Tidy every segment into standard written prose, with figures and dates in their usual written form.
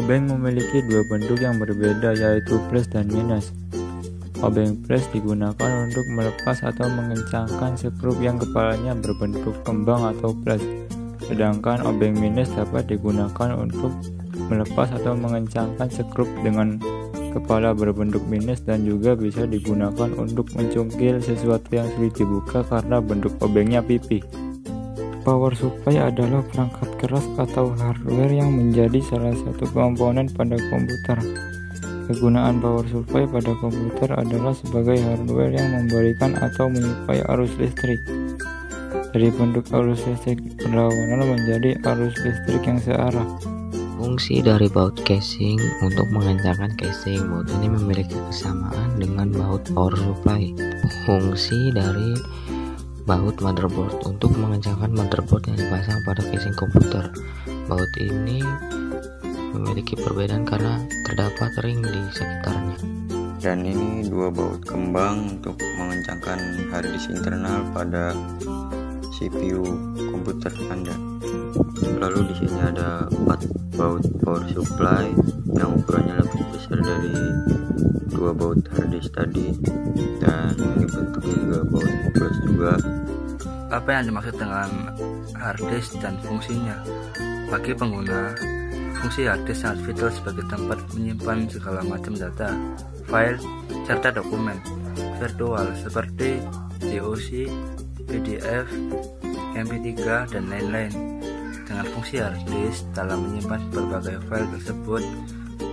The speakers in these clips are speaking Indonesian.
Obeng memiliki dua bentuk yang berbeda, yaitu plus dan minus. Obeng plus digunakan untuk melepas atau mengencangkan skrup yang kepalanya berbentuk kembang atau plus, sedangkan obeng minus dapat digunakan untuk melepas atau mengencangkan skrup dengan kepala berbentuk minus dan juga bisa digunakan untuk mencungkil sesuatu yang sulit dibuka karena bentuk obengnya pipih. Power supply adalah perangkat keras atau hardware yang menjadi salah satu komponen pada komputer. Kegunaan power supply pada komputer adalah sebagai hardware yang memberikan atau menyuplai arus listrik. Dari bentuk arus listrik berlawanan menjadi arus listrik yang searah. Fungsi dari baut casing untuk mengencangkan casing. Baut ini memiliki kesamaan dengan baut power supply. Fungsi dari baut motherboard untuk mengencangkan motherboard yang dipasang pada casing komputer. Baut ini memiliki perbedaan karena terdapat ring di sekitarnya. Dan ini dua baut kembang untuk mengencangkan hard disk internal pada CPU komputer Anda. Lalu di sini ada 4 baut power supply yang ukurannya lebih besar dari dua baut hard disk tadi, dan ini bentuknya juga baut plus juga. Apa yang dimaksud dengan hard disk dan fungsinya? Bagi pengguna, fungsi hard disk sangat vital sebagai tempat menyimpan segala macam data, file, serta dokumen virtual seperti DOC, PDF, MP3, dan lain-lain. Dengan fungsi hard disk dalam menyimpan berbagai file tersebut,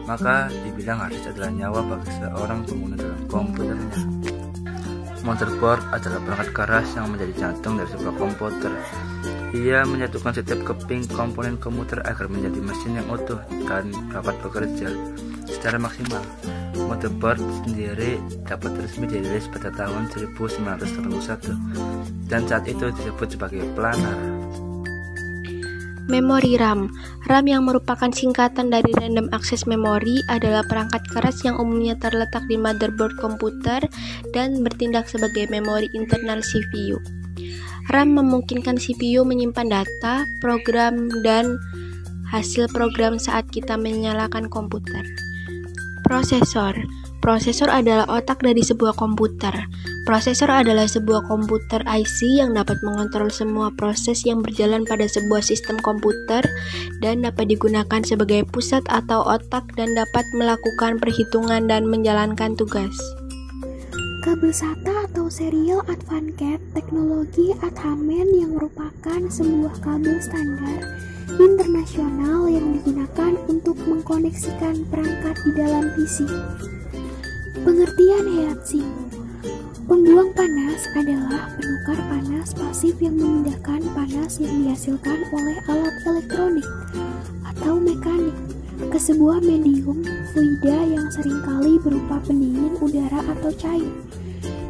maka dibilang hard disk adalah nyawa bagi seorang pengguna dalam komputernya. Motherboard adalah perangkat keras yang menjadi jantung dari sebuah komputer. Ia menyatukan setiap keping komponen komputer agar menjadi mesin yang utuh dan dapat bekerja secara maksimal. Motherboard sendiri dapat resmi dirilis pada tahun 1981 dan saat itu disebut sebagai planar. Memori RAM. RAM yang merupakan singkatan dari Random Access Memory adalah perangkat keras yang umumnya terletak di motherboard komputer dan bertindak sebagai memori internal CPU. RAM memungkinkan CPU menyimpan data, program, dan hasil program saat kita menyalakan komputer. Prosesor. Prosesor adalah otak dari sebuah komputer. Prosesor adalah sebuah komputer IC yang dapat mengontrol semua proses yang berjalan pada sebuah sistem komputer dan dapat digunakan sebagai pusat atau otak dan dapat melakukan perhitungan dan menjalankan tugas. Kabel SATA atau Serial Advanced Cat teknologi Athamen yang merupakan sebuah kabel standar internasional yang digunakan untuk mengkoneksikan perangkat di dalam PC. Pengertian Heian-Shim. Pembuang panas adalah penukar panas pasif yang memindahkan panas yang dihasilkan oleh alat elektronik atau mekanik ke sebuah medium fluida yang seringkali berupa pendingin udara atau cair,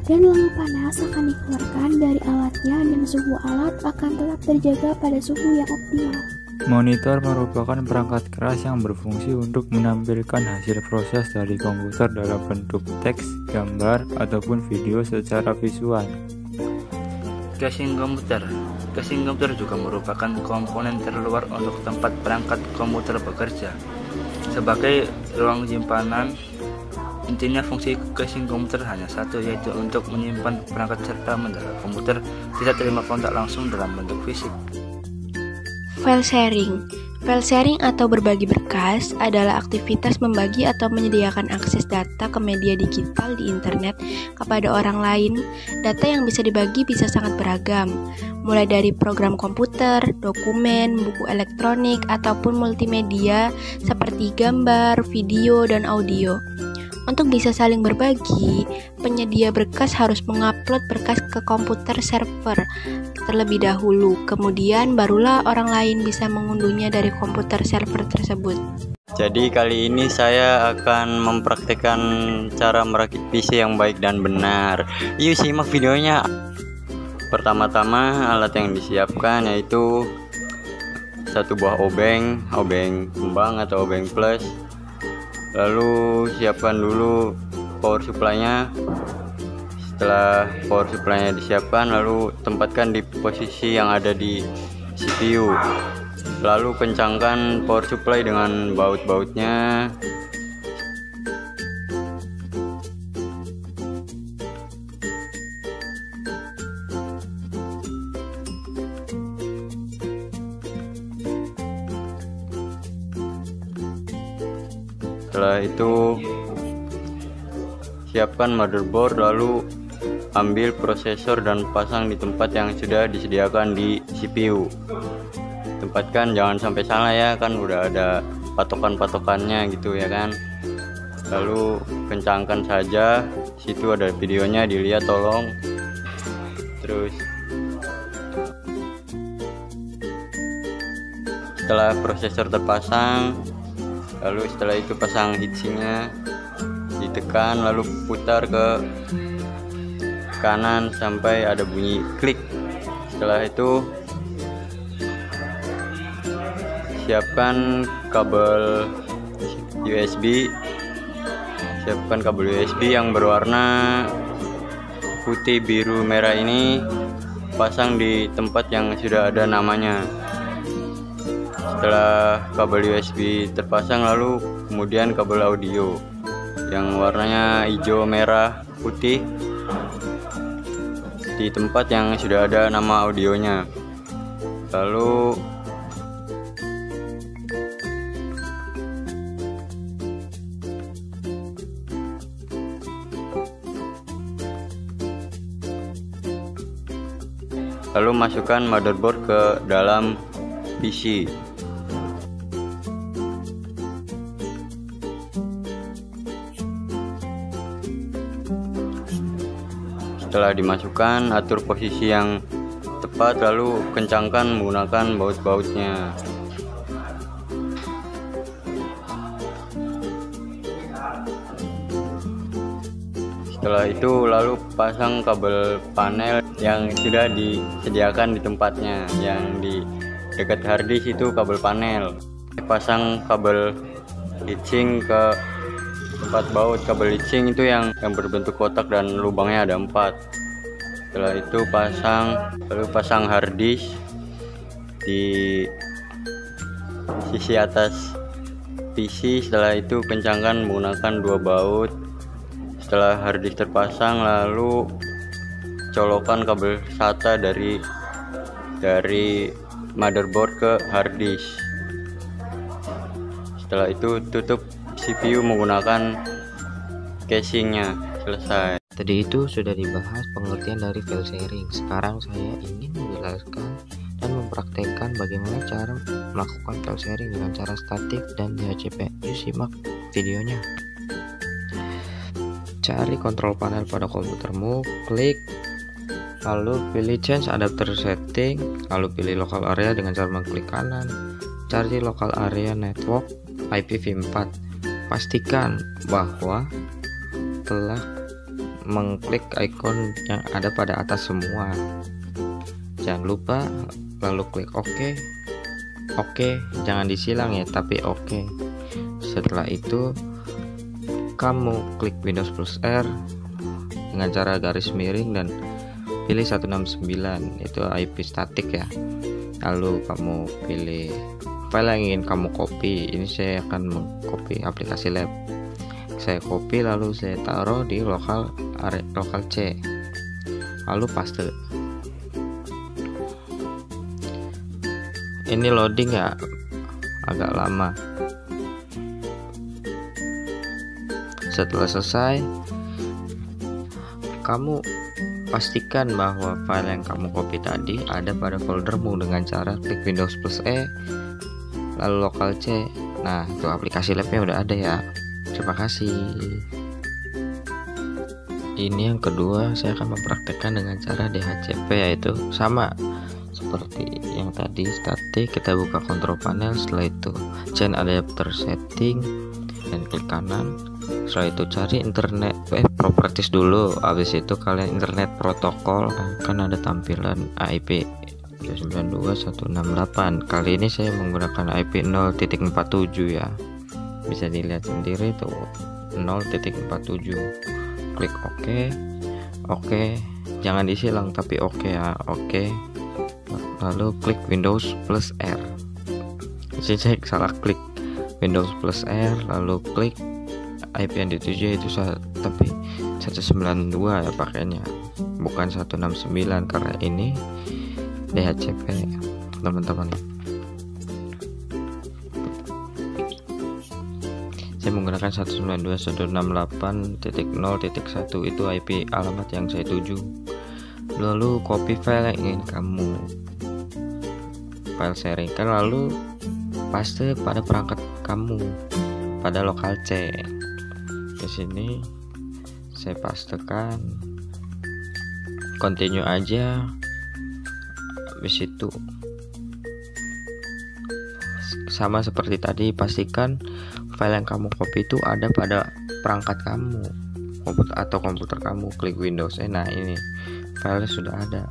dan lalu panas akan dikeluarkan dari alatnya dan suhu alat akan tetap terjaga pada suhu yang optimal. Monitor merupakan perangkat keras yang berfungsi untuk menampilkan hasil proses dari komputer dalam bentuk teks, gambar, ataupun video secara visual. Casing komputer. Casing komputer juga merupakan komponen terluar untuk tempat perangkat komputer bekerja. Sebagai ruang simpanan, intinya fungsi casing komputer hanya satu, yaitu untuk menyimpan perangkat serta mendata komputer tidak terima kontak langsung dalam bentuk fisik. File sharing. File sharing atau berbagi berkas adalah aktivitas membagi atau menyediakan akses data ke media digital di internet kepada orang lain. Data yang bisa dibagi bisa sangat beragam, mulai dari program komputer, dokumen, buku elektronik, ataupun multimedia seperti gambar, video, dan audio. Untuk bisa saling berbagi, penyedia berkas harus mengupload berkas ke komputer server terlebih dahulu, kemudian barulah orang lain bisa mengunduhnya dari komputer server tersebut. Jadi kali ini saya akan mempraktikkan cara merakit PC yang baik dan benar. Yuk simak videonya. Pertama-tama alat yang disiapkan yaitu satu buah obeng kembang atau obeng plus. Lalu siapkan dulu power supply-nya. Setelah power supply-nya disiapkan, lalu tempatkan di posisi yang ada di CPU. lalu kencangkan power supply dengan baut-bautnya. Setelah itu siapkan motherboard, lalu ambil prosesor dan pasang di tempat yang sudah disediakan di CPU. Tempatkan, jangan sampai salah ya, kan udah ada patokan-patokannya gitu ya kan. Lalu kencangkan saja, situ ada videonya, dilihat tolong. Terus setelah prosesor terpasang, lalu setelah itu pasang heatsinknya, ditekan lalu putar ke kanan sampai ada bunyi klik. Setelah itu siapkan kabel USB, yang berwarna putih, biru, merah ini, pasang di tempat yang sudah ada namanya. Setelah kabel USB terpasang, lalu kemudian kabel audio yang warnanya hijau, merah, putih di tempat yang sudah ada nama audionya. Lalu masukkan motherboard ke dalam PC. Setelah dimasukkan, atur posisi yang tepat, lalu kencangkan menggunakan baut-bautnya. Setelah itu lalu pasang kabel panel yang sudah disediakan di tempatnya, yang di dekat harddisk itu kabel panel. Pasang kabel heatsink ke tempat baut. Kabel heatsink itu yang berbentuk kotak dan lubangnya ada 4. Setelah itu pasang harddisk di sisi atas PC. Setelah itu kencangkan menggunakan 2 baut. Setelah harddisk terpasang, lalu colokan kabel SATA dari motherboard ke harddisk. Setelah itu tutup CPU menggunakan casingnya. Selesai. Tadi itu sudah dibahas pengertian dari file sharing. Sekarang saya ingin menjelaskan dan mempraktekkan bagaimana cara melakukan file sharing dengan cara statik dan DHCP. Yuk simak videonya. Cari kontrol panel pada komputermu, klik, lalu pilih change adapter setting, lalu pilih local area dengan cara mengklik kanan. Cari local area network IPv4. Pastikan bahwa telah mengklik icon yang ada pada atas semua. Jangan lupa lalu klik OK. OK, jangan disilang ya, tapi OK. Setelah itu kamu klik Windows plus R dengan cara garis miring dan pilih 169, itu IP statik ya. Lalu kamu pilih file yang ingin kamu copy. Ini saya akan mengcopy aplikasi lab. Saya copy lalu saya taruh di local C, lalu paste. Ini loading ya, agak lama. Setelah selesai, kamu pastikan bahwa file yang kamu copy tadi ada pada foldermu dengan cara klik Windows plus E lalu local C. Nah, itu aplikasi labnya udah ada ya. Terima kasih. Ini yang kedua, saya akan mempraktekkan dengan cara DHCP, yaitu sama seperti yang tadi statik. Kita buka kontrol panel, setelah itu change adapter setting dan klik kanan. Setelah itu cari internet properties dulu. Habis itu kalian internet protokol, akan ada tampilan IP 92.168. Kali ini saya menggunakan IP 0.47 ya. Bisa dilihat sendiri tuh 0.47. Klik OK. OK, jangan disilang tapi OK ya. OK. Lalu klik Windows plus R. sini saya salah klik Windows plus R, lalu klik IP yang dituju itu tapi 192 ya pakainya, bukan 169 karena ini DHCP teman-teman. Saya menggunakan 192.168.0.1 itu IP alamat yang saya tuju. Lalu copy file yang ingin kamu file sharingkan, lalu paste pada perangkat kamu pada lokal C. Di sini saya pastekan, continue aja. Habis itu sama seperti tadi, pastikan file yang kamu copy itu ada pada perangkat kamu, komputer kamu. Klik Windows. Nah ini filenya sudah ada.